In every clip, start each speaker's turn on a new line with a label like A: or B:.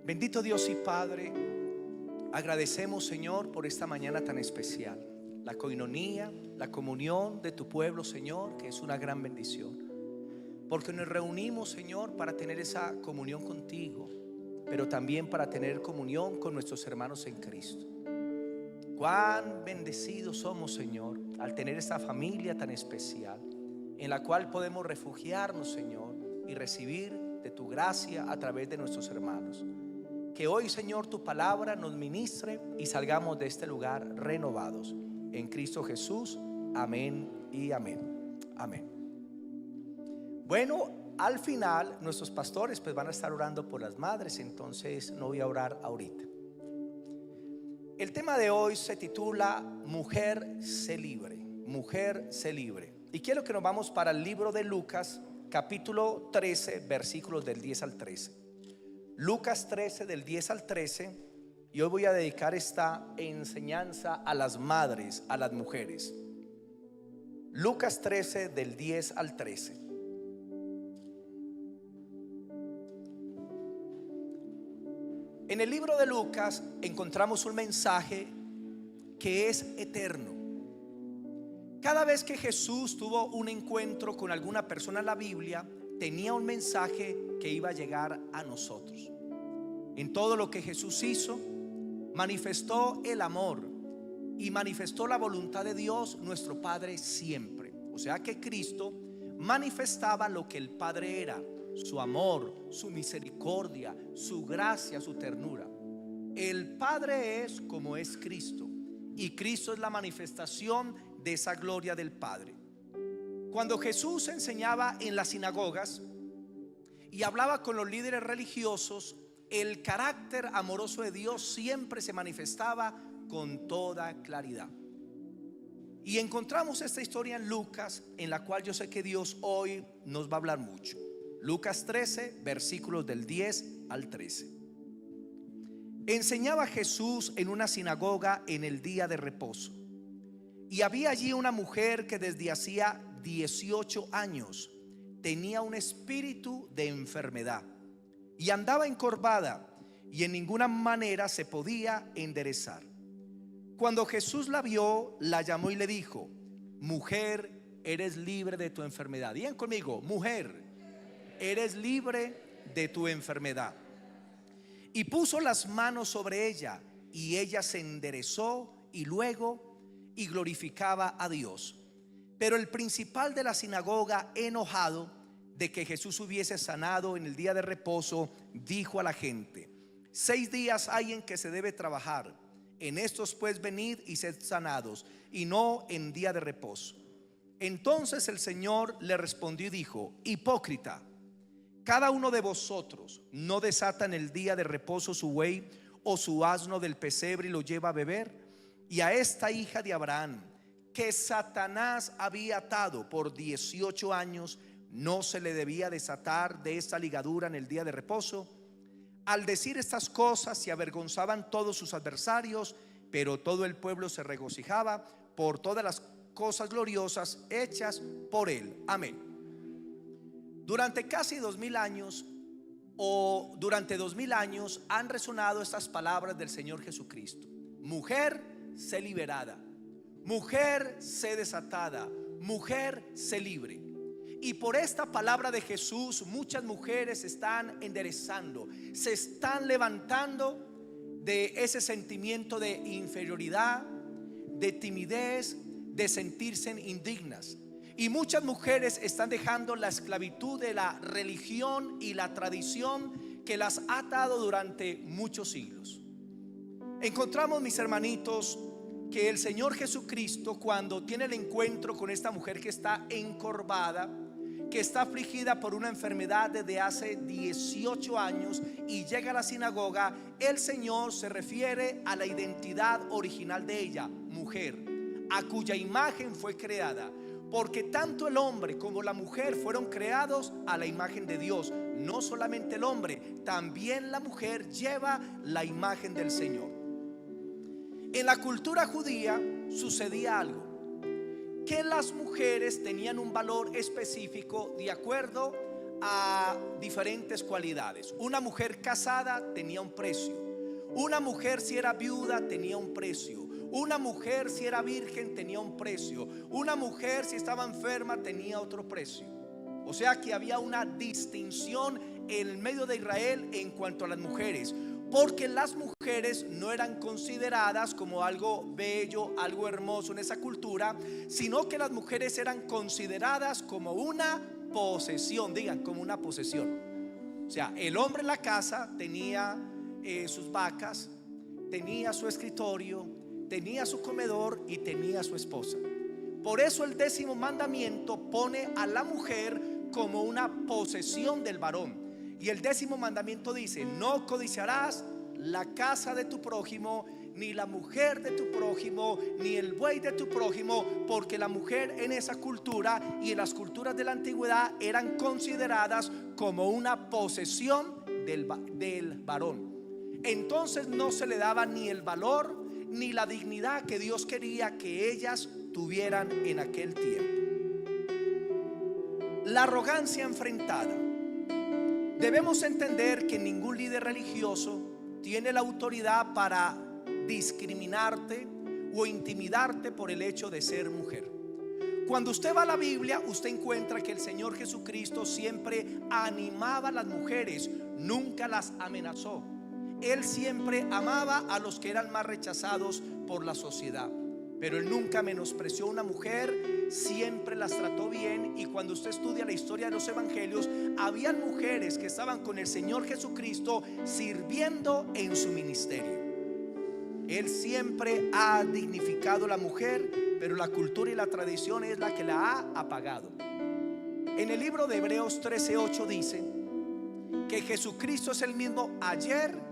A: Bendito Dios y Padre, agradecemos, Señor, por esta mañana tan especial, la coinonía, la comunión de tu pueblo, Señor, que es una gran bendición, porque nos reunimos, Señor, para tener esa comunión contigo, pero también para tener comunión con nuestros hermanos en Cristo. Cuán bendecidos somos, Señor, al tener esta familia tan especial, en la cual podemos refugiarnos, Señor, y recibir de tu gracia a través de nuestros hermanos. Que hoy, Señor, tu palabra nos ministre y salgamos de este lugar renovados. En Cristo Jesús, amén y amén. Amén. Bueno, al final nuestros pastores pues van a estar orando por las madres, entonces no voy a orar ahorita. El tema de hoy se titula Mujer sé libre. Mujer sé libre. Y quiero que nos vamos para el libro de Lucas, capítulo 13, versículos del 10 al 13. Lucas 13 del 10 al 13. Y hoy voy a dedicar esta enseñanza a las madres, a las mujeres. Lucas 13 del 10 al 13. En el libro de Lucas encontramos un mensaje que es eterno. Cada vez que Jesús tuvo un encuentro con alguna persona en la Biblia, tenía un mensaje que iba a llegar a nosotros. En todo lo que Jesús hizo, manifestó el amor y manifestó la voluntad de Dios, nuestro Padre, siempre. O sea que Cristo manifestaba lo que el Padre era: su amor, su misericordia, su gracia, su ternura. El Padre es como es Cristo, y Cristo es la manifestación de esa gloria del Padre. Cuando Jesús enseñaba en las sinagogas y hablaba con los líderes religiosos, el carácter amoroso de Dios siempre se manifestaba con toda claridad. Y encontramos esta historia en Lucas, en la cual yo sé que Dios hoy nos va a hablar mucho. Lucas 13, versículos del 10 al 13. Enseñaba Jesús en una sinagoga en el día de reposo, y había allí una mujer que desde hacía 18 años tenía un espíritu de enfermedad y andaba encorvada, y en ninguna manera se podía enderezar. Cuando Jesús la vio, la llamó y le dijo: mujer, eres libre de tu enfermedad. Digan conmigo: mujer, eres libre de tu enfermedad. Y puso las manos sobre ella, y ella se enderezó y glorificaba a Dios. Pero el principal de la sinagoga, enojado de que Jesús hubiese sanado en el día de reposo, dijo a la gente: 6 días hay en que se debe trabajar, en estos pues venid y sed sanados, y no en día de reposo. Entonces el Señor le respondió y dijo: hipócrita, cada uno de vosotros no desata en el día de reposo su buey o su asno del pesebre y lo lleva a beber. Y a esta hija de Abraham, que Satanás había atado por 18 años, ¿no se le debía desatar de esta ligadura en el día de reposo? Al decir estas cosas se avergonzaban todos sus adversarios, pero todo el pueblo se regocijaba por todas las cosas gloriosas hechas por él. Amén. Durante casi 2000 años, o durante 2000 años, han resonado estas palabras del Señor Jesucristo: mujer, sé liberada; mujer, sé desatada; mujer, sé libre. Y por esta palabra de Jesús, muchas mujeres se están enderezando, se están levantando de ese sentimiento de inferioridad, de timidez, de sentirse indignas. Y muchas mujeres están dejando la esclavitud de la religión y la tradición que las ha atado durante muchos siglos. Encontramos, mis hermanitos, que el Señor Jesucristo, cuando tiene el encuentro con esta mujer que está encorvada, que está afligida por una enfermedad desde hace 18 años, y llega a la sinagoga, el Señor se refiere a la identidad original de ella: mujer, a cuya imagen fue creada. Porque tanto el hombre como la mujer fueron creados a la imagen de Dios. No solamente el hombre, también la mujer lleva la imagen del Señor. En la cultura judía sucedía algo: que las mujeres tenían un valor específico de acuerdo a diferentes cualidades. Una mujer casada tenía un precio. Una mujer si era viuda tenía un precio. Una mujer si era virgen tenía un precio. Una mujer si estaba enferma tenía otro precio. O sea que había una distinción en el medio de Israel en cuanto a las mujeres, porque las mujeres no eran consideradas como algo bello, algo hermoso en esa cultura, sino que las mujeres eran consideradas como una posesión. Digan, como una posesión. O sea, el hombre en la casa tenía sus vacas, tenía su escritorio, tenía su comedor y tenía su esposa. Por eso el 10º mandamiento pone a la mujer como una posesión del varón. Y el 10º mandamiento dice: no codiciarás la casa de tu prójimo, ni la mujer de tu prójimo, ni el buey de tu prójimo, porque la mujer en esa cultura y en las culturas de la antigüedad eran consideradas como una posesión del varón. Entonces no se le daba ni el valor ni la dignidad que Dios quería que ellas tuvieran en aquel tiempo. La arrogancia enfrentada. Debemos entender que ningún líder religioso tiene la autoridad para discriminarte o intimidarte por el hecho de ser mujer. Cuando usted va a la Biblia, usted encuentra que el Señor Jesucristo siempre animaba a las mujeres, nunca las amenazó. Él siempre amaba a los que eran más rechazados por la sociedad, pero Él nunca menospreció a una mujer, siempre las trató bien. Y cuando usted estudia la historia de los evangelios, habían mujeres que estaban con el Señor Jesucristo sirviendo en su ministerio. Él siempre ha dignificado a la mujer, pero la cultura y la tradición es la que la ha apagado. En el libro de Hebreos 13:8 dice que Jesucristo es el mismo ayer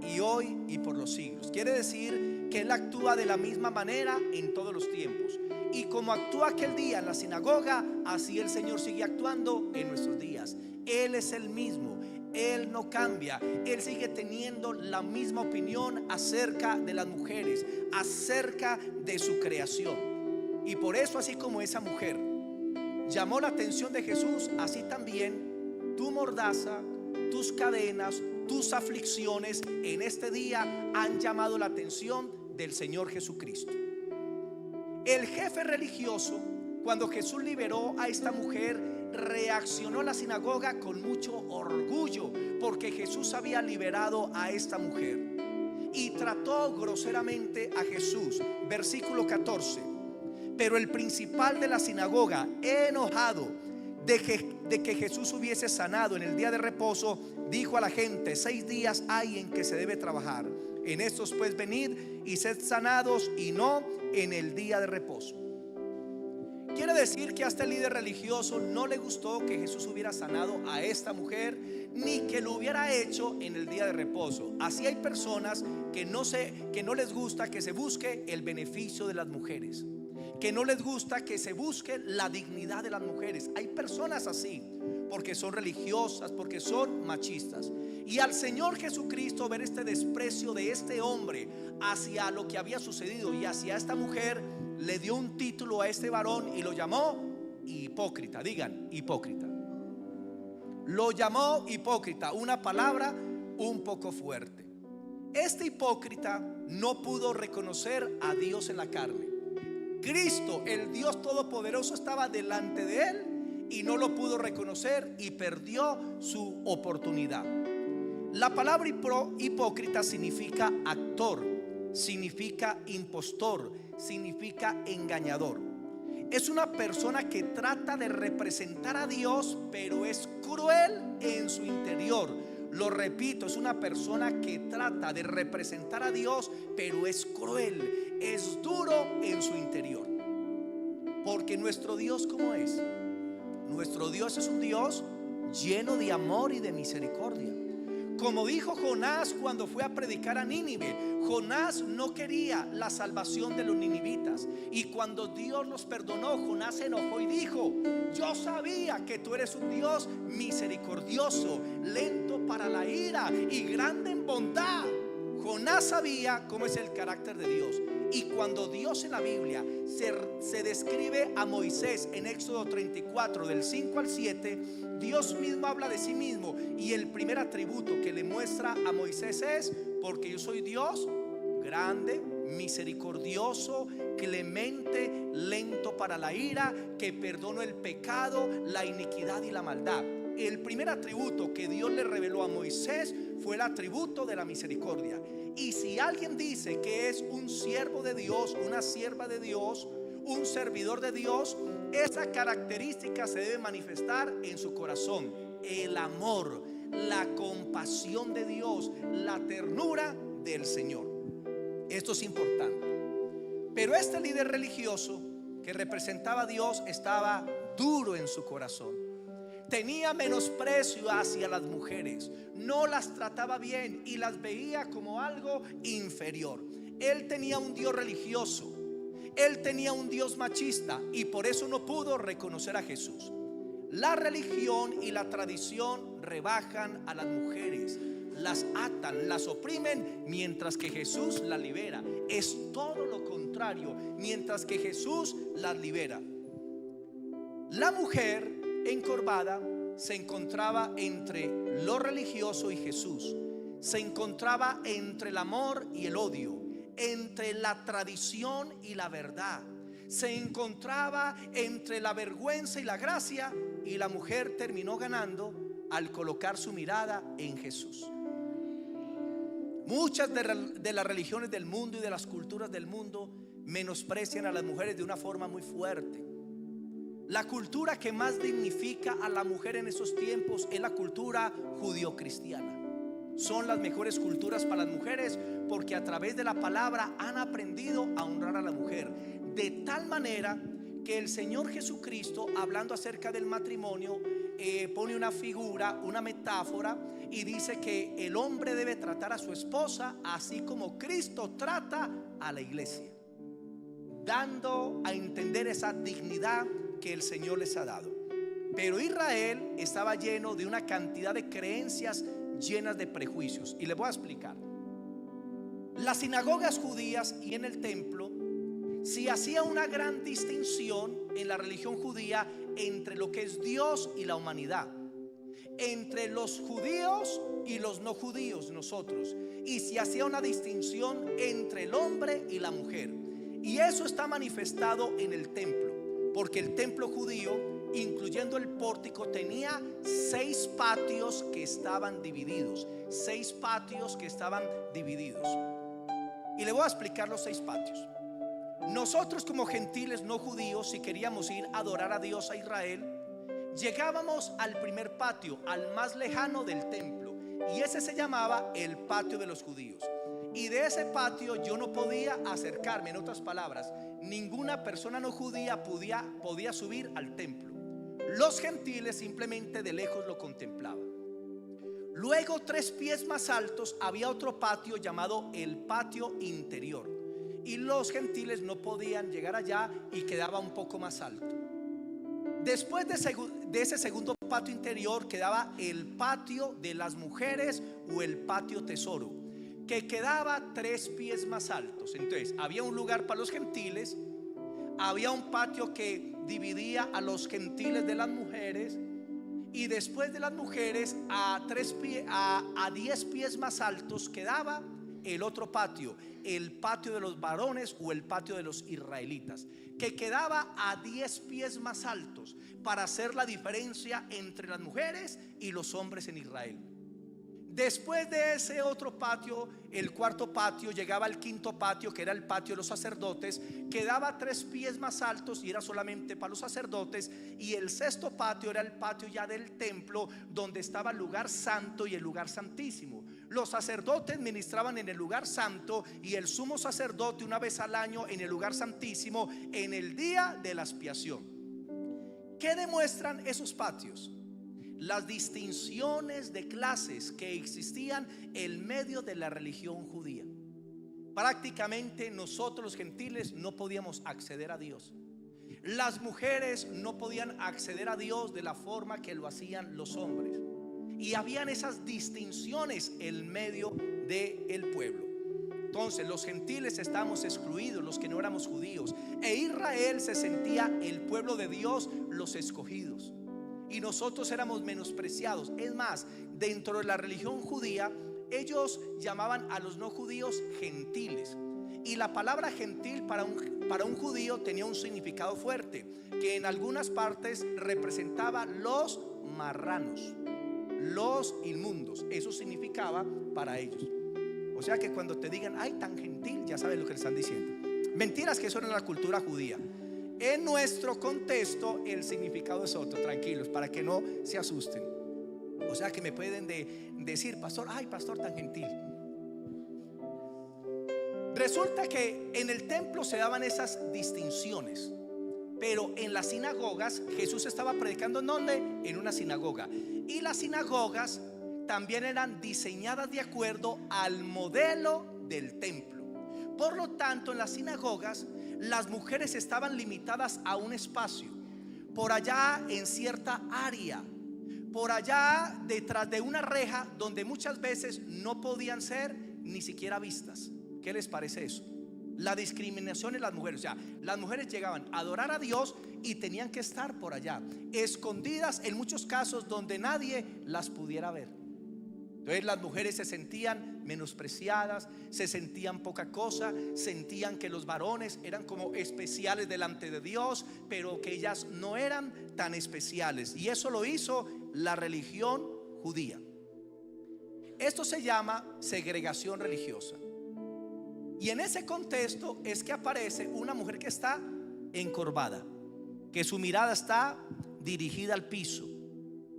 A: y hoy y por los siglos. Quiere decir que Él actúa de la misma manera en todos los tiempos. Y como actuó aquel día en la sinagoga, así el Señor sigue actuando en nuestros días. Él es el mismo, Él no cambia. Él sigue teniendo la misma opinión acerca de las mujeres, acerca de su creación. Y por eso, así como esa mujer llamó la atención de Jesús, así también tu mordaza, tus cadenas, tus aflicciones en este día han llamado la atención del Señor Jesucristo. El jefe religioso, cuando Jesús liberó a esta mujer, reaccionó a la sinagoga con mucho orgullo, porque Jesús había liberado a esta mujer, y trató groseramente a Jesús. Versículo 14. Pero el principal de la sinagoga, enojado de que Jesús hubiese sanado en el día de reposo, dijo a la gente: 6 días hay en que se debe trabajar. En estos pues venid y sed sanados, y no en el día de reposo. Quiere decir que a este líder religioso no le gustó que Jesús hubiera sanado a esta mujer, ni que lo hubiera hecho en el día de reposo. Así hay personas que no les gusta que se busque el beneficio de las mujeres, que no les gusta que se busque la dignidad de las mujeres. Hay personas así, porque son religiosas, porque son machistas. Y al Señor Jesucristo ver este desprecio de este hombre hacia lo que había sucedido y hacia esta mujer, le dio un título a este varón y lo llamó hipócrita. Digan, hipócrita. Lo llamó hipócrita, una palabra un poco fuerte. Este hipócrita no pudo reconocer a Dios en la carne. Cristo, el Dios Todopoderoso, estaba delante de él y no lo pudo reconocer y perdió su oportunidad. La palabra hipócrita significa actor, significa impostor, significa engañador. Es una persona que trata de representar a Dios, pero es cruel en su interior. Lo repito, es una persona que trata de representar a Dios, pero es cruel, es duro en su interior. Porque nuestro Dios, ¿cómo es? Nuestro Dios es un Dios lleno de amor y de misericordia. Como dijo Jonás cuando fue a predicar a Nínive, Jonás no quería la salvación de los ninivitas, y cuando Dios los perdonó, Jonás se enojó y dijo: yo sabía que tú eres un Dios misericordioso, lento para la ira y grande en bondad. Jonás sabía cómo es el carácter de Dios. Y cuando Dios en la Biblia se describe a Moisés en Éxodo 34 del 5 al 7, Dios mismo habla de sí mismo. Y el primer atributo que le muestra a Moisés es: porque yo soy Dios grande, misericordioso, clemente, lento para la ira, que perdono el pecado, la iniquidad y la maldad. El primer atributo que Dios le reveló a Moisés fue el atributo de la misericordia. Y si alguien dice que es un siervo de Dios, una sierva de Dios, un servidor de Dios, esa característica se debe manifestar en su corazón: el amor, la compasión de Dios, la ternura del Señor. Esto es importante. Pero este líder religioso que representaba a Dios estaba duro en su corazón. Tenía menosprecio hacia las mujeres, no las trataba bien y las veía como algo inferior. Él tenía un Dios religioso, él tenía un Dios machista, y por eso no pudo reconocer a Jesús. La religión y la tradición rebajan a las mujeres, las atan, las oprimen, mientras que Jesús las libera. Es todo lo contrario, mientras que Jesús las libera. La mujer encorvada se encontraba entre lo religioso y Jesús. Se encontraba entre el amor y el odio, entre la tradición y la verdad. Se encontraba entre la vergüenza y la gracia, y la mujer terminó ganando al colocar su mirada en Jesús. Muchas de las religiones del mundo y de las culturas del mundo menosprecian a las mujeres de una forma muy fuerte. La cultura que más dignifica a la mujer en esos tiempos es la cultura judio-cristiana. Son las mejores culturas para las mujeres, porque a través de la palabra han aprendido a honrar a la mujer, de tal manera que el Señor Jesucristo, hablando acerca del matrimonio, pone una figura, una metáfora, y dice que el hombre debe tratar a su esposa así como Cristo trata a la iglesia, dando a entender esa dignidad que el Señor les ha dado. Pero Israel estaba lleno de una cantidad de creencias llenas de prejuicios, y les voy a explicar. Las sinagogas judías y en el templo se hacía una gran distinción en la religión judía entre lo que es Dios y la humanidad, entre los judíos y los no judíos, nosotros, y se hacía una distinción entre el hombre y la mujer. Y eso está manifestado en el templo, porque el templo judío, incluyendo el pórtico, tenía 6 patios que estaban divididos. 6 patios que estaban divididos. Y le voy a explicar los 6 patios. Nosotros, como gentiles no judíos, si queríamos ir a adorar a Dios a Israel, llegábamos al primer patio, al más lejano del templo, y ese se llamaba el patio de los judíos. Y de ese patio yo no podía acercarme. En otras palabras, ninguna persona no judía podía subir al templo. Los gentiles simplemente de lejos lo contemplaban. Luego, 3 pies más altos, había otro patio llamado el patio interior, y los gentiles no podían llegar allá y quedaba un poco más alto. Después de ese segundo patio interior quedaba el patio de las mujeres, o el patio tesoro, que quedaba 3 pies más altos. Entonces había un lugar para los gentiles, había un patio que dividía a los gentiles de las mujeres, y después de las mujeres a 10 pies más altos quedaba el otro patio, el patio de los varones, o el patio de los israelitas, que quedaba a 10 pies más altos, para hacer la diferencia entre las mujeres y los hombres en Israel. Después de ese otro patio, el cuarto patio, llegaba al quinto patio, que era el patio de los sacerdotes, que daba 3 pies más altos y era solamente para los sacerdotes. Y el sexto patio era el patio ya del templo, donde estaba el lugar santo y el lugar santísimo. Los sacerdotes ministraban en el lugar santo, y el sumo sacerdote una vez al año en el lugar santísimo, en el día de la expiación. ¿Qué demuestran esos patios? Las distinciones de clases que existían en medio de la religión judía. Prácticamente nosotros los gentiles no podíamos acceder a Dios. Las mujeres no podían acceder a Dios de la forma que lo hacían los hombres. Y habían esas distinciones en medio del pueblo. Entonces los gentiles estábamos excluidos, los que no éramos judíos, e Israel se sentía el pueblo de Dios, los escogidos, y nosotros éramos menospreciados. Es más, dentro de la religión judía, ellos llamaban a los no judíos gentiles, y la palabra gentil para un judío tenía un significado fuerte, que en algunas partes representaba los marranos, los inmundos. Eso significaba para ellos. O sea que cuando te digan ay tan gentil, ya sabes lo que le están diciendo. Mentiras, que eso era la cultura judía. En nuestro contexto el significado es otro, tranquilos, para que no se asusten. O sea que me pueden decir, pastor, ay pastor tan gentil. Resulta que en el templo se daban esas distinciones, pero en las sinagogas Jesús estaba predicando. ¿En dónde? En una sinagoga. Y las sinagogas también eran diseñadas de acuerdo al modelo del templo. Por lo tanto, en las sinagogas las mujeres estaban limitadas a un espacio, por allá en cierta área, por allá detrás de una reja, donde muchas veces no podían ser ni siquiera vistas. ¿Qué les parece eso? La discriminación en las mujeres. O sea, las mujeres llegaban a adorar a Dios y tenían que estar por allá, escondidas en muchos casos donde nadie las pudiera ver. Entonces las mujeres se sentían menospreciadas, se sentían poca cosa, sentían que los varones eran como especiales delante de Dios, pero que ellas no eran tan especiales. Y eso lo hizo la religión judía. Esto se llama segregación religiosa. Y en ese contexto es que aparece una mujer que está encorvada, que su mirada está dirigida al piso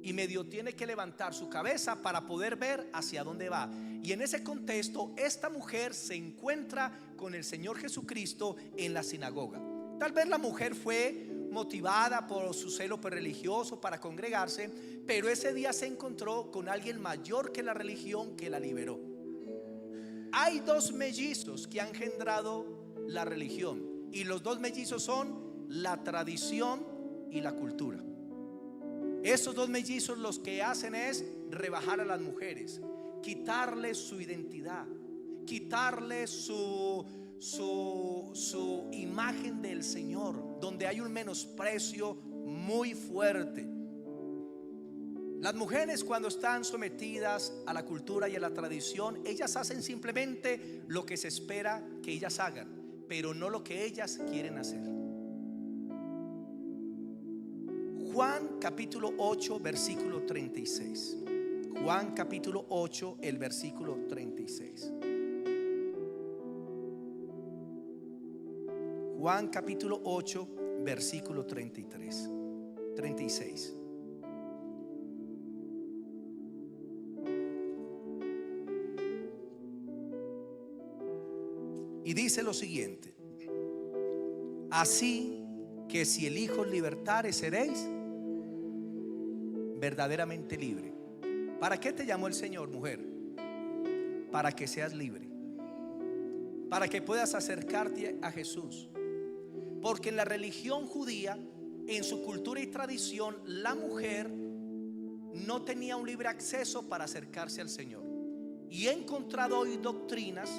A: y medio tiene que levantar su cabeza para poder ver hacia dónde va. Y en ese contexto esta mujer se encuentra con el Señor Jesucristo en la sinagoga. Tal vez la mujer fue motivada por su celo religioso para congregarse, pero ese día se encontró con alguien mayor que la religión, que la liberó. Hay dos mellizos que han engendrado la religión, y los dos mellizos son la tradición y la cultura. Esos dos mellizos los que hacen es rebajar a las mujeres, quitarles su identidad, quitarles su imagen del Señor, donde hay un menosprecio muy fuerte. Las mujeres, cuando están sometidas a la cultura y a la tradición, ellas hacen simplemente lo que se espera que ellas hagan, pero no lo que ellas quieren hacer. Juan capítulo 8 versículo 36. Juan capítulo 8, el versículo 36. Juan capítulo 8 versículo 33, 36. Y dice lo siguiente: así que si el Hijo os libertare, seréis verdaderamente libre. ¿Para qué te llamó el Señor, mujer? Para que seas libre, para que puedas acercarte a Jesús. Porque en la religión judía, en su cultura y tradición, la mujer no tenía un libre acceso para acercarse al Señor. Y he encontrado hoy doctrinas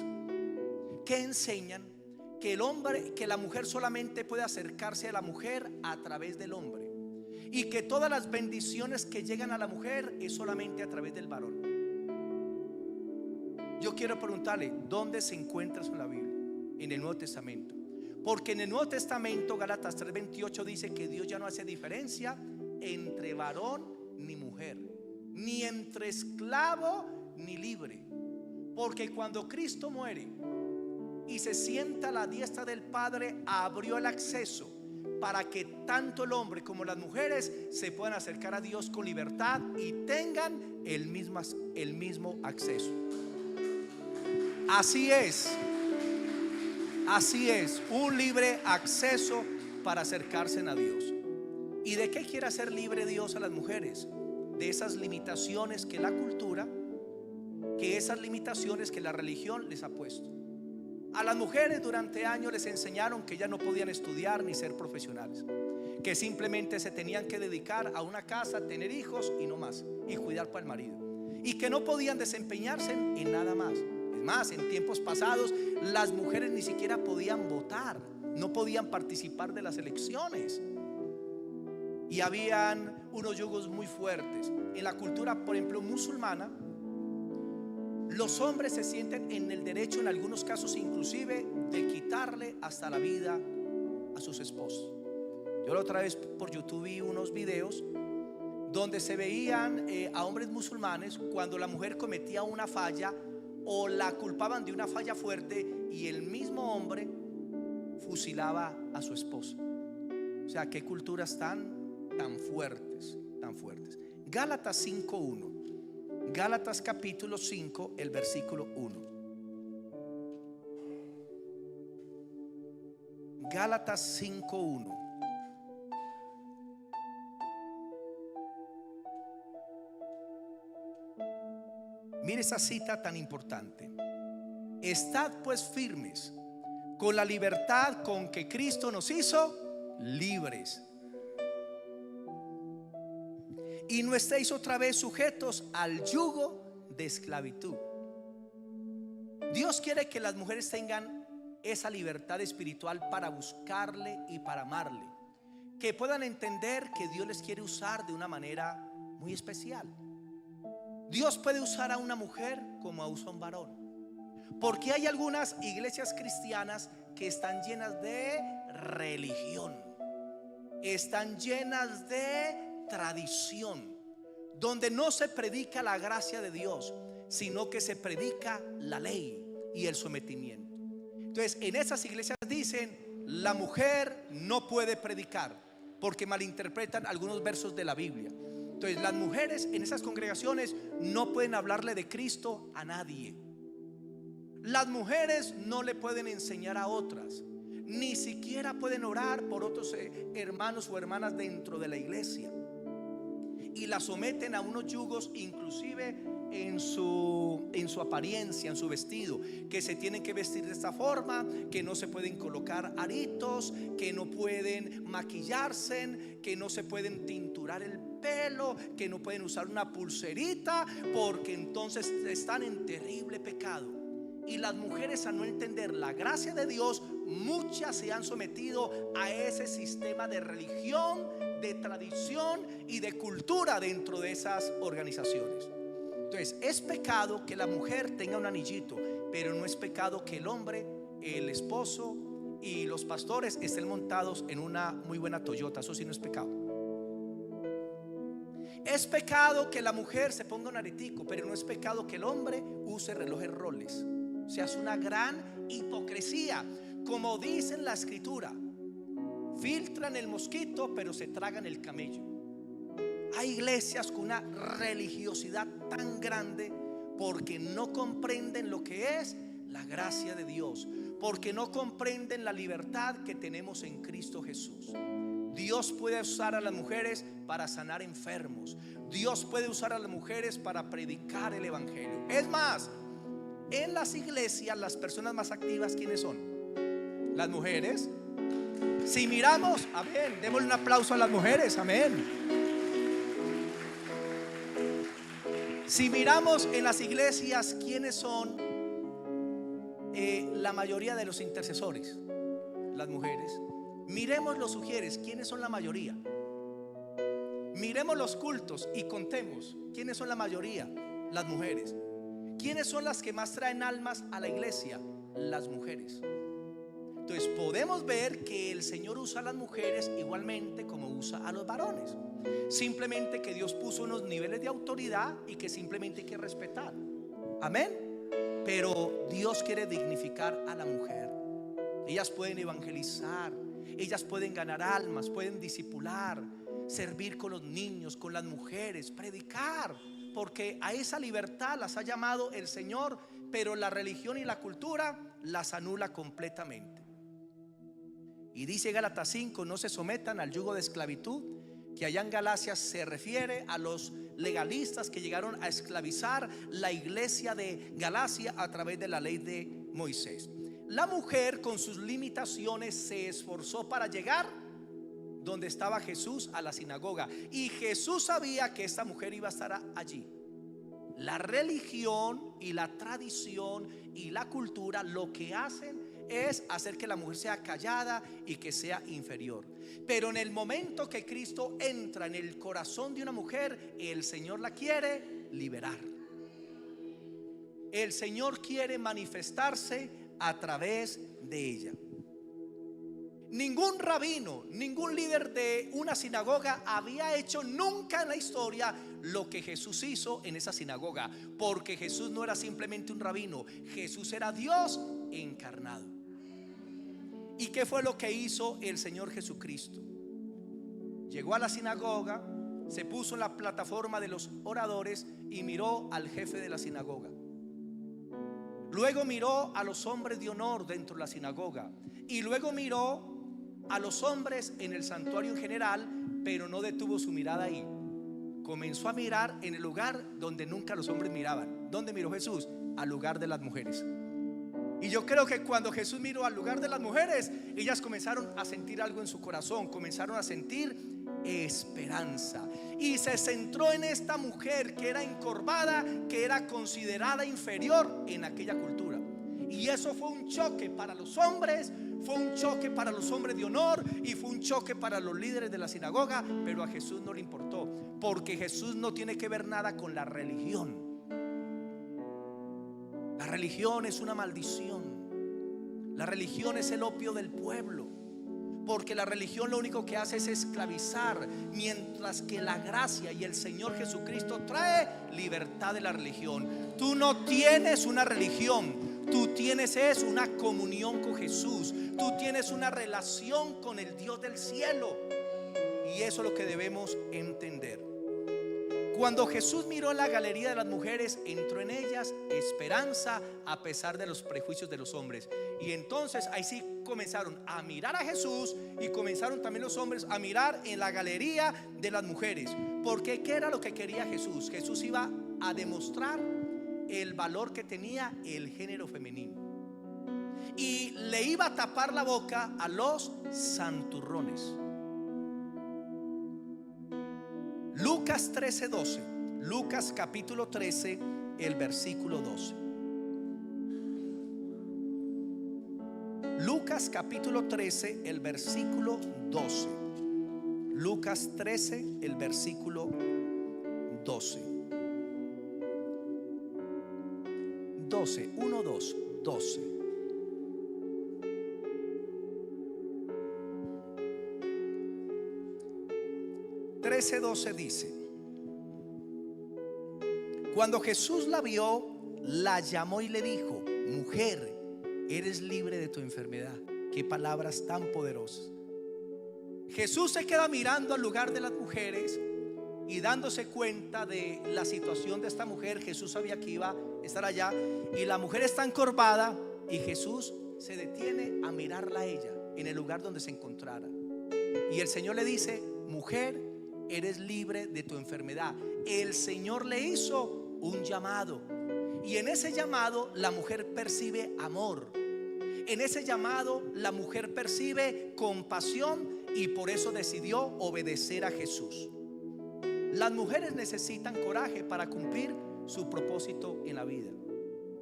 A: que enseñan que el hombre, que la mujer solamente puede acercarse a la mujer a través del hombre, y que todas las bendiciones que llegan a la mujer es solamente a través del varón. Yo quiero preguntarle, ¿dónde se encuentra eso en la Biblia? En el Nuevo Testamento. Porque en el Nuevo Testamento, Gálatas 3:28 dice que Dios ya no hace diferencia entre varón ni mujer, ni entre esclavo ni libre. Porque cuando Cristo muere y se sienta a la diestra del Padre, abrió el acceso para que tanto el hombre como las mujeres se puedan acercar a Dios con libertad y tengan el mismo acceso. Así es, un libre acceso para acercarse a Dios. ¿Y de qué quiere hacer libre Dios a las mujeres? De esas limitaciones que la cultura, que esas limitaciones que la religión les ha puesto. A las mujeres durante años les enseñaron que ya no podían estudiar ni ser profesionales, que simplemente se tenían que dedicar a una casa, tener hijos y no más, y cuidar para el marido, y que no podían desempeñarse en nada más. Es más, en tiempos pasados las mujeres ni siquiera podían votar, no podían participar de las elecciones. Y habían unos yugos muy fuertes. En la cultura, por ejemplo, musulmana, los hombres se sienten en el derecho, en algunos casos inclusive, de quitarle hasta la vida a sus esposos. Yo la otra vez por YouTube vi unos videos donde se veían a hombres musulmanes cuando la mujer cometía una falla o la culpaban de una falla fuerte, y el mismo hombre fusilaba a su esposa. O sea, qué culturas tan fuertes, tan fuertes. Gálatas 5:1. Gálatas capítulo 5, el versículo 1. Gálatas 5:1. Mire esa cita tan importante. Estad pues firmes con la libertad con que Cristo nos hizo libres, y no estéis otra vez sujetos al yugo de esclavitud. Dios quiere que las mujeres tengan esa libertad espiritual para buscarle y para amarle, que puedan entender que Dios les quiere usar de una manera muy especial. Dios puede usar a una mujer como usa a un varón, porque hay algunas iglesias cristianas que están llenas de religión, están llenas de tradición, donde no se predica la gracia de Dios, sino que se predica la ley y el sometimiento. Entonces, en esas iglesias dicen: la mujer no puede predicar, porque malinterpretan algunos versos de la Biblia. Entonces, las mujeres en esas congregaciones no pueden hablarle de Cristo a nadie. Las mujeres no le pueden enseñar a otras, ni siquiera pueden orar por otros hermanos o hermanas dentro de la iglesia, y la someten a unos yugos, inclusive en su apariencia, en su vestido, que se tienen que vestir de esta forma, que no se pueden colocar aritos, que no pueden maquillarse, que no se pueden tinturar el pelo, que no pueden usar una pulserita, porque entonces están en terrible pecado. Y las mujeres, al no entender la gracia de Dios, muchas se han sometido a ese sistema de religión, de tradición y de cultura dentro de esas organizaciones. Entonces, es pecado que la mujer tenga un anillito, pero no es pecado que el hombre, el esposo y los pastores estén montados en una muy buena Toyota. Eso sí no es pecado. Es pecado que la mujer se ponga un aretico, pero no es pecado que el hombre use relojes Rolex. O sea, es una gran hipocresía. Como dice en la escritura, filtran el mosquito pero se tragan el camello. Hay iglesias con una religiosidad tan grande porque no comprenden lo que es la gracia de Dios, porque no comprenden la libertad que tenemos en Cristo Jesús. Dios puede usar a las mujeres para sanar enfermos. Dios puede usar a las mujeres para predicar el evangelio. Es más, en las iglesias las personas más activas, ¿quiénes son? Las mujeres. Si miramos, amén, démosle un aplauso a las mujeres, amén. Si miramos en las iglesias, ¿quiénes son la mayoría de los intercesores? Las mujeres. Miremos los sugieres, ¿quiénes son la mayoría? Miremos los cultos y contemos, ¿quiénes son la mayoría? Las mujeres. ¿Quiénes son las que más traen almas a la iglesia? Las mujeres. Entonces podemos ver que el Señor usa a las mujeres igualmente como usa a los varones. Simplemente que Dios puso unos niveles de autoridad y que simplemente hay que respetar. Amén. Pero Dios quiere dignificar a la mujer. Ellas pueden evangelizar, ellas pueden ganar almas, pueden discipular, servir con los niños, con las mujeres, predicar, porque a esa libertad las ha llamado el Señor. Pero la religión y la cultura las anula completamente. Y dice Gálatas 5: no se sometan al yugo de esclavitud, que allá en Galacia se refiere a los legalistas que llegaron a esclavizar la iglesia de Galacia a través de la ley de Moisés. La mujer, con sus limitaciones, se esforzó para llegar donde estaba Jesús, a la sinagoga, y Jesús sabía que esta mujer iba a estar allí. La religión y la tradición y la cultura lo que hacen es hacer que la mujer sea callada y que sea inferior. Pero en el momento que Cristo entra en el corazón de una mujer, el Señor la quiere liberar. El Señor quiere manifestarse a través de ella. Ningún rabino, ningún líder de una sinagoga había hecho nunca en la historia lo que Jesús hizo en esa sinagoga, porque Jesús no era simplemente un rabino, Jesús era Dios encarnado. ¿Y qué fue lo que hizo el Señor Jesucristo? Llegó a la sinagoga, se puso en la plataforma de los oradores y miró al jefe de la sinagoga. Luego miró a los hombres de honor dentro de la sinagoga, y luego miró a los hombres en el santuario en general, pero no detuvo su mirada ahí. Comenzó a mirar en el lugar donde nunca los hombres miraban. ¿Dónde miró Jesús? Al lugar de las mujeres. Y yo creo que cuando Jesús miró al lugar de las mujeres, ellas comenzaron a sentir algo en su corazón, comenzaron a sentir esperanza. Y se centró en esta mujer que era encorvada, que era considerada inferior en aquella cultura. Y eso fue un choque para los hombres, fue un choque para los hombres de honor y fue un choque para los líderes de la sinagoga. Pero a Jesús no le importó, porque Jesús no tiene que ver nada con la religión. La religión es una maldición. La religión es el opio del pueblo, porque la religión lo único que hace es esclavizar, mientras que la gracia y el Señor Jesucristo trae libertad de la religión. Tú no tienes una religión, tú tienes es una comunión con Jesús. Tú tienes una relación con el Dios del cielo, y eso es lo que debemos entender. Cuando Jesús miró la galería de las mujeres, entró en ellas esperanza a pesar de los prejuicios de los hombres. Y entonces ahí sí comenzaron a mirar a Jesús, y comenzaron también los hombres a mirar en la galería de las mujeres. Porque ¿qué era lo que quería Jesús? Jesús iba a demostrar el valor que tenía el género femenino, y le iba a tapar la boca a los santurrones. Lucas 13:12. Lucas capítulo 13, el versículo 12. Lucas capítulo 13, el versículo 12. Lucas 13, el versículo 12. 12, 1, 2, 12. 13:12 dice: cuando Jesús la vio, la llamó y le dijo: mujer, eres libre de tu enfermedad. Qué palabras tan poderosas. Jesús se queda mirando al lugar de las mujeres y dándose cuenta de la situación de esta mujer. Jesús sabía que iba a estar allá, y la mujer está encorvada, y Jesús se detiene a mirarla a ella en el lugar donde se encontrara. Y el Señor le dice: mujer, eres libre de tu enfermedad. El Señor le hizo un llamado, y en ese llamado la mujer percibe amor. En ese llamado la mujer percibe compasión, y por eso decidió obedecer a Jesús. Las mujeres necesitan coraje para cumplir su propósito en la vida.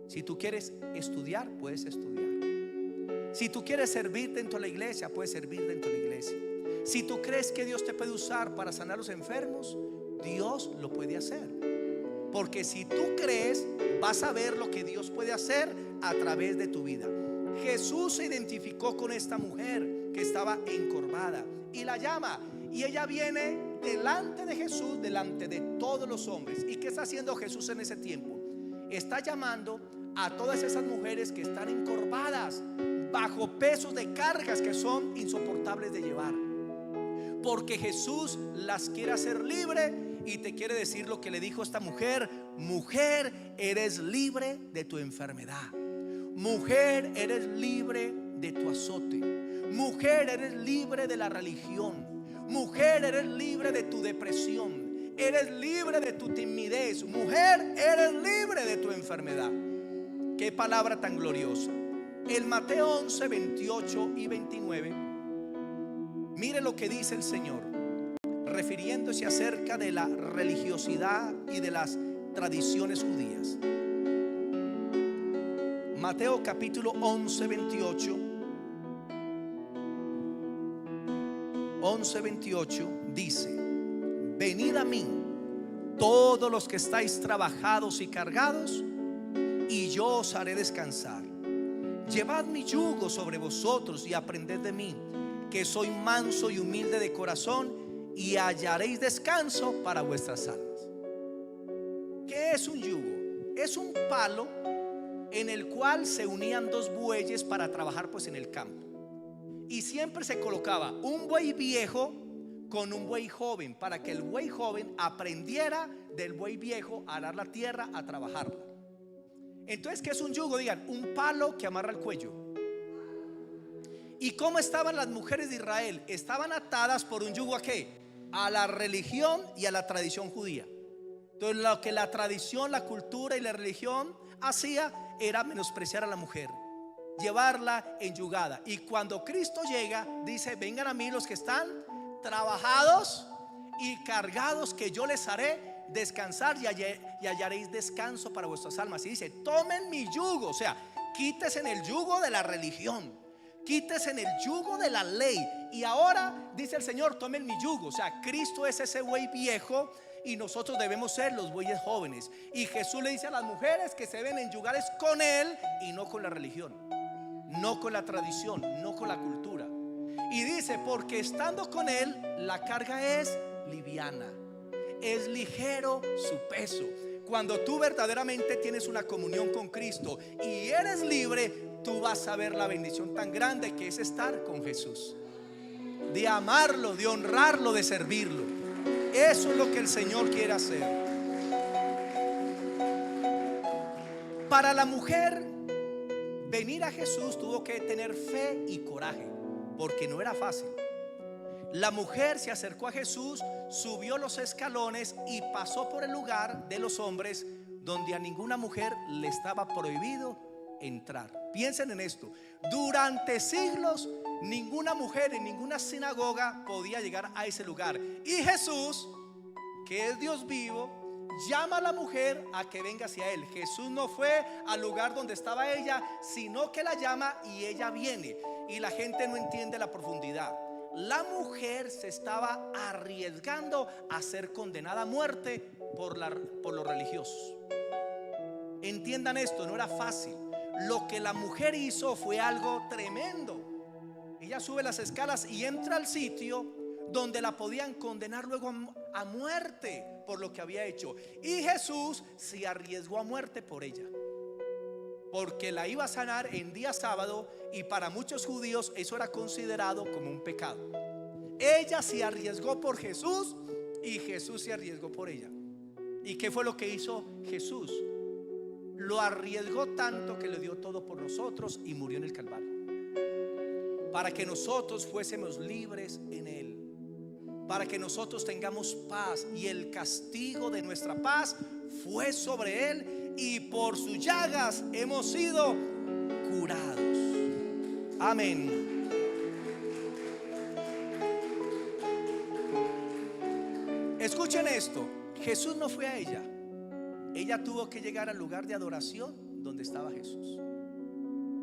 A: Si tú quieres estudiar, puedes estudiar. Si tú quieres servir dentro de la iglesia, puedes servir dentro de la iglesia. Si tú crees que Dios te puede usar para sanar a los enfermos, Dios lo puede hacer. Porque si tú crees, vas a ver lo que Dios puede hacer a través de tu vida. Jesús se identificó con esta mujer que estaba encorvada y la llama, y ella viene delante de Jesús, delante de todos los hombres. ¿Y qué está haciendo Jesús en ese tiempo? Está llamando a todas esas mujeres que están encorvadas, bajo pesos de cargas que son insoportables de llevar, porque Jesús las quiere hacer libre, y te quiere decir lo que le dijo esta mujer: mujer, eres libre de tu enfermedad. Mujer, eres libre de tu azote. Mujer, eres libre de la religión. Mujer, eres libre de tu depresión. Eres libre de tu timidez. Mujer, eres libre de tu enfermedad. Qué palabra tan gloriosa. En Mateo 11, 28 y 29, mire lo que dice el Señor, refiriéndose acerca de la religiosidad y de las tradiciones judías. Mateo capítulo 11, 28. 11, 28 dice: venid a mí todos los que estáis trabajados y cargados, y yo os haré descansar. Llevad mi yugo sobre vosotros y aprended de mí, que soy manso y humilde de corazón, y hallaréis descanso para vuestras almas. ¿Qué es un yugo? Es un palo en el cual se unían dos bueyes para trabajar pues en el campo, y siempre se colocaba un buey viejo con un buey joven, para que el buey joven aprendiera del buey viejo a arar la tierra, a trabajarla. Entonces, ¿qué es un yugo? Digan, un palo que amarra el cuello. ¿Y cómo estaban las mujeres de Israel? Estaban atadas por un yugo ¿a qué? A la religión y a la tradición judía. Entonces, lo que la tradición, la cultura y la religión hacía era menospreciar a la mujer, llevarla enyugada. Y cuando Cristo llega, dice: vengan a mí los que están trabajados y cargados, que yo les haré descansar, y hallaréis descanso para vuestras almas. Y dice: tomen mi yugo. O sea, quítese en el yugo de la religión, quítese en el yugo de la ley. Y ahora dice el Señor: tomen mi yugo. O sea, Cristo es ese buey viejo y nosotros debemos ser los bueyes jóvenes. Y Jesús le dice a las mujeres que se deben enyugar es con Él y no con la religión, no con la tradición, no con la cultura. Y dice: porque estando con Él la carga es liviana, es ligero su peso. Cuando tú verdaderamente tienes una comunión con Cristo y eres libre, tú vas a ver la bendición tan grande que es estar con Jesús, de amarlo, de honrarlo, de servirlo. Eso es lo que el Señor quiere hacer. Para la mujer, venir a Jesús tuvo que tener fe y coraje, porque no era fácil. La mujer se acercó a Jesús, subió los escalones y pasó por el lugar de los hombres, donde a ninguna mujer le estaba prohibido entrar. Piensen en esto: durante siglos ninguna mujer en ninguna sinagoga podía llegar a ese lugar. Y Jesús, que es Dios vivo, llama a la mujer a que venga hacia Él. Jesús no fue al lugar donde estaba ella, sino que la llama y ella viene. Y la gente no entiende la profundidad. La mujer se estaba arriesgando a ser condenada a muerte por los religiosos. Entiendan esto, no era fácil. Lo que la mujer hizo fue algo tremendo. Ella sube las escalas y entra al sitio donde la podían condenar luego a muerte por lo que había hecho. Y Jesús se arriesgó a muerte por ella, porque la iba a sanar en día sábado, y para muchos judíos eso era considerado como un pecado. Ella se arriesgó por Jesús y Jesús se arriesgó por ella. ¿Y qué fue lo que hizo Jesús? Lo arriesgó tanto que le dio todo por nosotros y murió en el Calvario, para que nosotros fuésemos libres en Él, para que nosotros tengamos paz. Y el castigo de nuestra paz fue sobre Él, y por sus llagas hemos sido curados. Amén. Escuchen esto: Jesús no fue a ella. Ella tuvo que llegar al lugar de adoración donde estaba Jesús.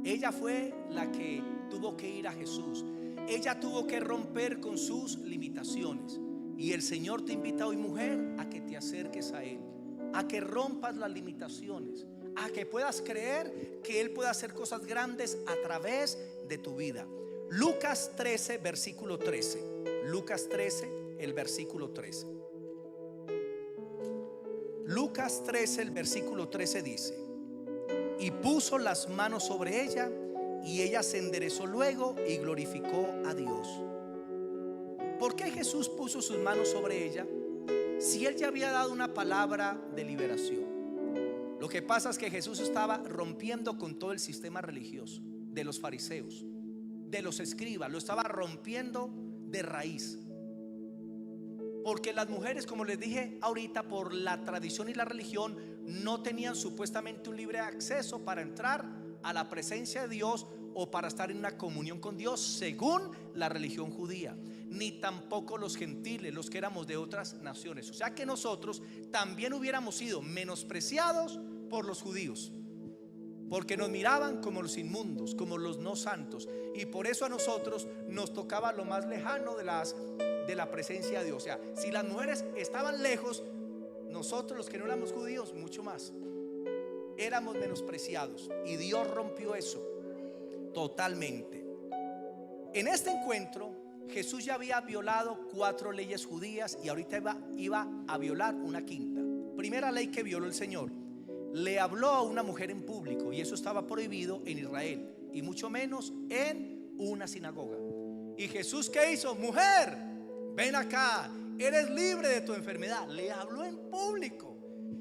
A: Ella fue la que tuvo que ir a Jesús. Ella tuvo que romper con sus limitaciones. Y el Señor te invita hoy, mujer, a que te acerques a Él, a que rompas las limitaciones, a que puedas creer que Él puede hacer cosas grandes a través de tu vida. Lucas 13, versículo 13. Lucas 13, el versículo 13. Lucas 13, el versículo 13 dice: y puso las manos sobre ella, y ella se enderezó luego y glorificó a Dios. ¿Por qué Jesús puso sus manos sobre ella si Él ya había dado una palabra de liberación? Lo que pasa es que Jesús estaba rompiendo con todo el sistema religioso de los fariseos, de los escribas. Lo estaba rompiendo de raíz, porque las mujeres, como les dije ahorita, por la tradición y la religión, no tenían supuestamente un libre acceso para entrar a la presencia de Dios o para estar en una comunión con Dios según la religión judía. ni tampoco los gentiles, los que éramos de otras naciones. O sea que nosotros también hubiéramos sido menospreciados por los judíos, porque nos miraban como los inmundos, como los no santos, y por eso a nosotros nos tocaba lo más lejano de la presencia de Dios. O sea, si las mujeres estaban lejos, nosotros los que no éramos judíos, mucho más, éramos menospreciados, y Dios rompió eso totalmente. En este encuentro Jesús ya había violado 4 leyes judías y ahorita iba a violar una quinta. Primera ley que violó el Señor: le habló a una mujer en público, y eso estaba prohibido en Israel, y mucho menos en una sinagoga. Y Jesús, ¿qué hizo? Mujer, ven acá, eres libre de tu enfermedad. Le habló en público.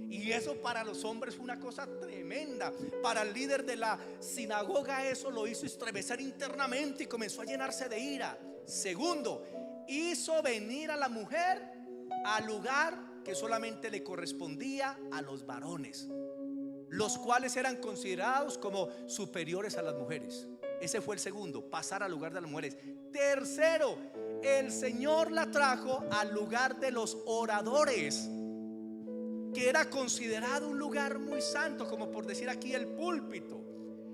A: Y eso para los hombres fue una cosa tremenda. Para el líder de la sinagoga eso lo hizo estremecer internamente y comenzó a llenarse de ira. Segundo, hizo venir a la mujer al lugar que solamente le correspondía a los varones, los cuales eran considerados como superiores a las mujeres. Ese fue el segundo, pasar al lugar de las mujeres. Tercero, el Señor la trajo al lugar de los oradores, que era considerado un lugar muy santo, como por decir aquí el púlpito.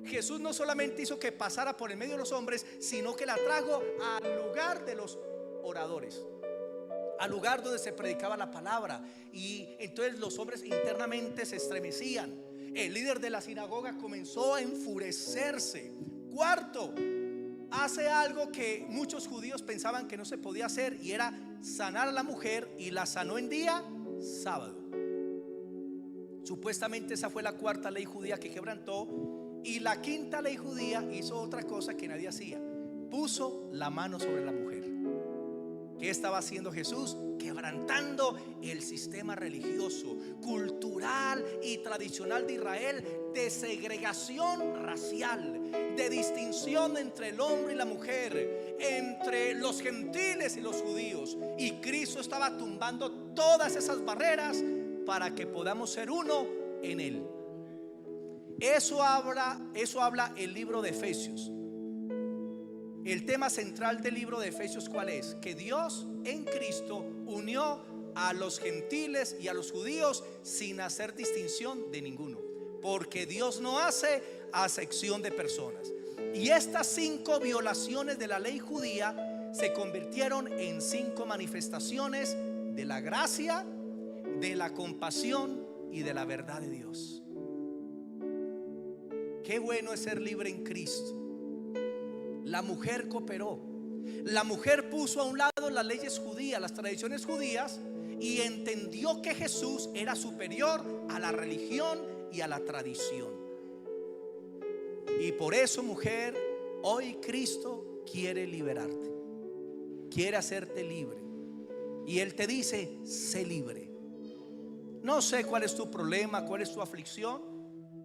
A: Jesús no solamente hizo que pasara por el medio de los hombres, sino que la trajo al lugar de los oradores, al lugar donde se predicaba la palabra. Y entonces los hombres internamente se estremecían. El líder de la sinagoga comenzó a enfurecerse. Cuarto, hace algo que muchos judíos pensaban que no se podía hacer, y era sanar a la mujer, y la sanó en día sábado. Supuestamente esa fue la cuarta ley judía que quebrantó. Y la quinta ley judía hizo otra cosa que nadie hacía: puso la mano sobre la mujer. ¿Qué estaba haciendo Jesús? Quebrantando el sistema religioso, cultural y tradicional de Israel, de segregación racial, de distinción entre el hombre y la mujer, entre los gentiles y los judíos. Y Cristo estaba tumbando todas esas barreras para que podamos ser uno en Él. Eso habla el libro de Efesios. El tema central del libro de Efesios, ¿cuál es? Que Dios en Cristo unió a los gentiles y a los judíos sin hacer distinción de ninguno, porque Dios no hace acepción de personas. Y estas 5 violaciones de la ley judía se convirtieron en 5 manifestaciones de la gracia, de la compasión y de la verdad de Dios. Qué bueno es ser libre en Cristo. La mujer cooperó. La mujer puso a un lado las leyes judías, las tradiciones judías, y entendió que Jesús era superior a la religión y a la tradición. Y por eso, mujer, hoy Cristo quiere liberarte, quiere hacerte libre. Y Él te dice: sé libre. No sé cuál es tu problema, cuál es tu aflicción,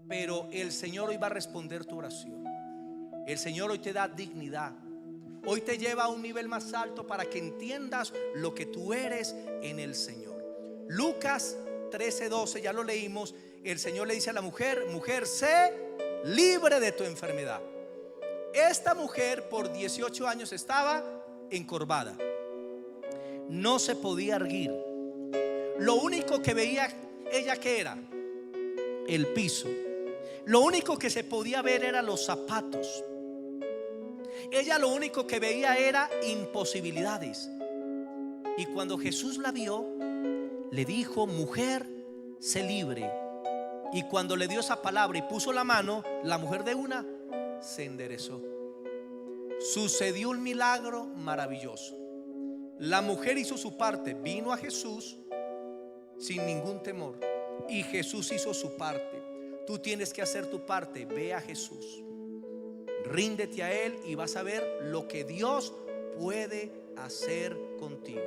A: pero el Señor hoy va a responder tu oración. El Señor hoy te da dignidad. Hoy te lleva a un nivel más alto para que entiendas lo que tú eres en el Señor. Lucas 13:12, ya lo leímos. El Señor le dice a la mujer: mujer, sé libre de tu enfermedad. Esta mujer por 18 años estaba encorvada, no se podía erguir. Lo único que veía ella, ¿qué era? El piso. Lo único que se podía ver eran los zapatos. Ella lo único que veía era imposibilidades. Y cuando Jesús la vio, le dijo: mujer, sé libre. Y cuando le dio esa palabra y puso la mano, la mujer de una se enderezó. Sucedió un milagro maravilloso. La mujer hizo su parte, vino a Jesús sin ningún temor, y Jesús hizo su parte. Tú tienes que hacer tu parte. Ve a Jesús, ríndete a Él, y vas a ver lo que Dios puede hacer contigo.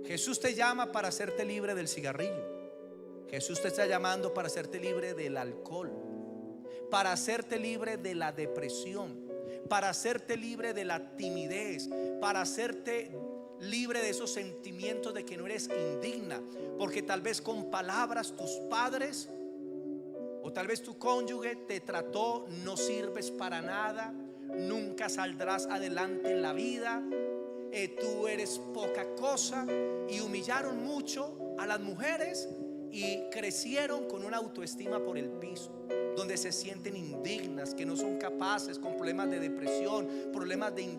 A: Jesús te llama para hacerte libre del cigarrillo. Jesús te está llamando para hacerte libre del alcohol, para hacerte libre de la depresión, para hacerte libre de la timidez, para hacerte libre de esos sentimientos de que no eres indigna, porque tal vez con palabras tus padres o tal vez tu cónyuge te trató: no sirves para nada, nunca saldrás adelante en la vida. tú eres poca cosa, y humillaron mucho a las mujeres y crecieron con una autoestima por el piso, donde se sienten indignas, que no son capaces, con problemas de depresión, problemas de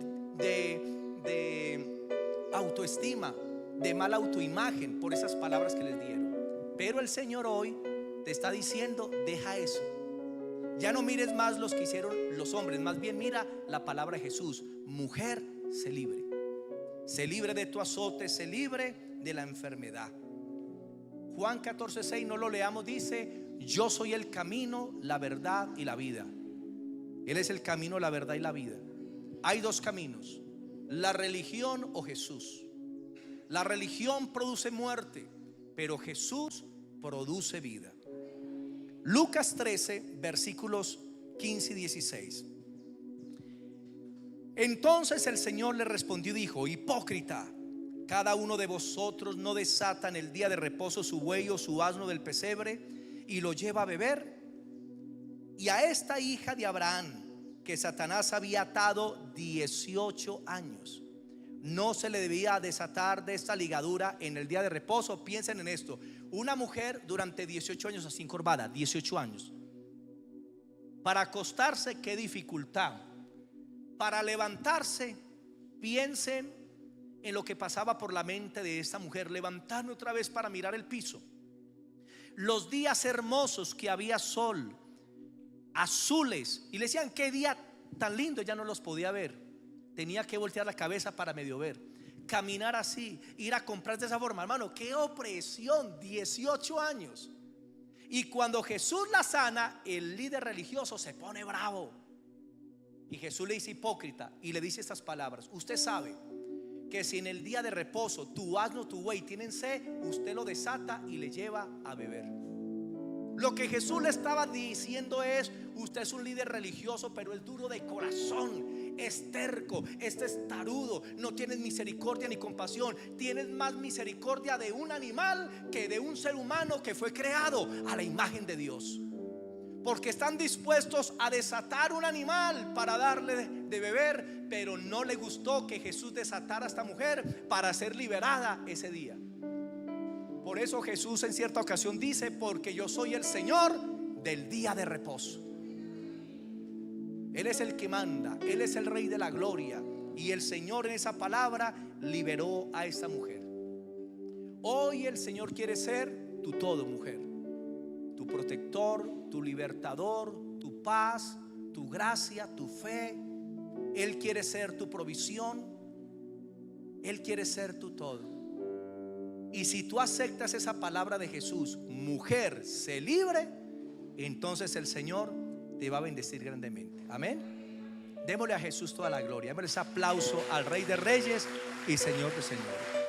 A: autoestima, de mala autoimagen por esas palabras que les dieron. Pero el Señor hoy te está diciendo: deja eso. Ya no mires más los que hicieron los hombres, más bien mira la palabra de Jesús: mujer, sé libre. Sé libre de tu azote, sé libre de la enfermedad. Juan 14:6, no lo leamos, dice: yo soy el camino, la verdad y la vida. Él es el camino, la verdad y la vida. Hay dos caminos: la religión o Jesús. La religión produce muerte, pero Jesús produce vida. Lucas 13, versículos 15 y 16. Entonces el Señor le respondió y dijo: hipócrita, cada uno de vosotros no desata en el día de reposo su buey o su asno del pesebre y lo lleva a beber. Y a esta hija de Abraham, que Satanás había atado 18 años, no se le debía desatar de esta ligadura en el día de reposo. Piensen en esto: una mujer durante 18 años así encorvada, 18 años. Para acostarse, qué dificultad. Para levantarse, piensen en lo que pasaba por la mente de esta mujer: levantarme otra vez para mirar el piso. Los días hermosos que había sol, azules, y le decían: qué día tan lindo, ya no los podía ver. Tenía que voltear la cabeza para medio ver. Caminar así, ir a comprar de esa forma, hermano, qué opresión. 18 años. Y cuando Jesús la sana, el líder religioso se pone bravo. Y Jesús le dice: hipócrita, y le dice estas palabras: usted sabe que si en el día de reposo tu asno, tu buey tienen sed, usted lo desata y le lleva a beber. Lo que Jesús le estaba diciendo es: usted es un líder religioso, pero es duro de corazón, es terco, es testarudo, no tienes misericordia ni compasión. Tienes más misericordia de un animal que de un ser humano que fue creado a la imagen de Dios. Porque están dispuestos a desatar un animal para darle de beber, pero no le gustó que Jesús desatara a esta mujer para ser liberada ese día. Por eso Jesús en cierta ocasión dice: porque yo soy el Señor del día de reposo. Él es el que manda, Él es el Rey de la gloria. Y el Señor en esa palabra liberó a esta mujer. Hoy el Señor quiere ser tu todo, mujer, tu protector, tu libertador, tu paz, tu gracia, tu fe. Él quiere ser tu provisión. Él quiere ser tu todo. Y si tú aceptas esa palabra de Jesús: mujer, sé libre, entonces el Señor te va a bendecir grandemente. Amén. Démosle a Jesús toda la gloria. Démosle ese aplauso al Rey de Reyes y Señor de Señores.